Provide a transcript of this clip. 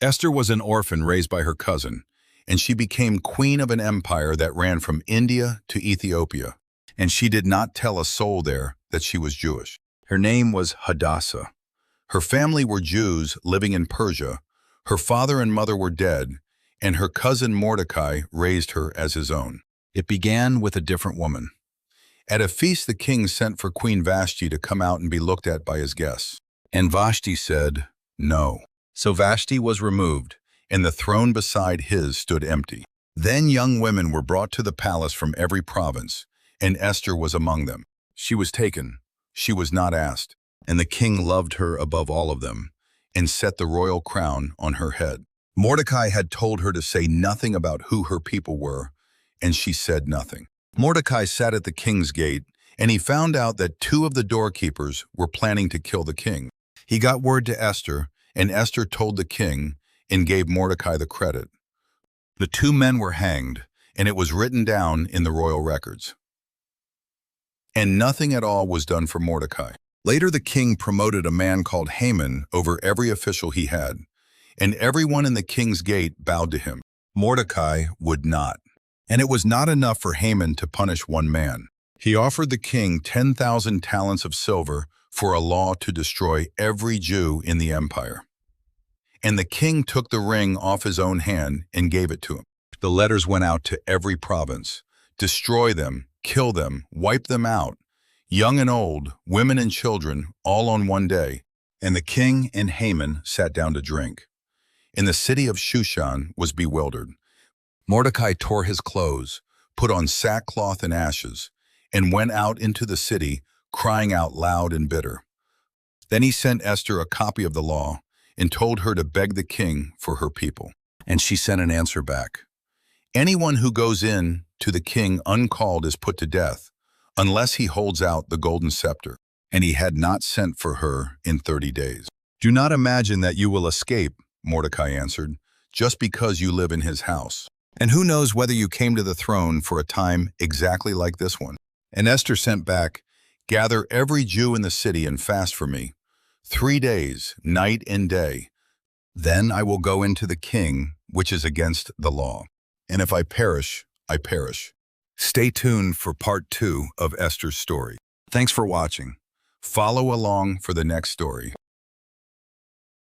Esther was an orphan raised by her cousin, and she became queen of an empire that ran from India to Ethiopia. And she did not tell a soul there that she was Jewish. Her name was Hadassah. Her family were Jews living in Persia. Her father and mother were dead, and her cousin Mordecai raised her as his own. It began with a different woman. At a feast, the king sent for Queen Vashti to come out and be looked at by his guests. And Vashti said, "No." So Vashti was removed, and the throne beside his stood empty. Then young women were brought to the palace from every province, and Esther was among them. She was taken. She was not asked, and the king loved her above all of them, and set the royal crown on her head. Mordecai had told her to say nothing about who her people were, and she said nothing. Mordecai sat at the king's gate, and he found out that 2 of the doorkeepers were planning to kill the king. He got word to Esther, and Esther told the king and gave Mordecai the credit. The 2 men were hanged, and it was written down in the royal records. And nothing at all was done for Mordecai. Later the king promoted a man called Haman over every official he had, and everyone in the king's gate bowed to him. Mordecai would not. And it was not enough for Haman to punish one man. He offered the king 10,000 talents of silver for a law to destroy every Jew in the empire. And the king took the ring off his own hand and gave it to him. The letters went out to every province. Destroy them, kill them, wipe them out, young and old, women and children, all on one day. And the king and Haman sat down to drink. And the city of Shushan was bewildered. Mordecai tore his clothes, put on sackcloth and ashes, and went out into the city, crying out loud and bitter. Then he sent Esther a copy of the law and told her to beg the king for her people. And she sent an answer back. Anyone who goes in to the king uncalled is put to death, unless he holds out the golden scepter. And he had not sent for her in 30 days. Do not imagine that you will escape, Mordecai answered, just because you live in his house. And who knows whether you came to the throne for a time exactly like this one. And Esther sent back, "Gather every Jew in the city and fast for me, 3 days, night and day. Then I will go into the king, which is against the law. And if I perish, I perish." Stay tuned for part 2 of Esther's story. Thanks for watching. Follow along for the next story.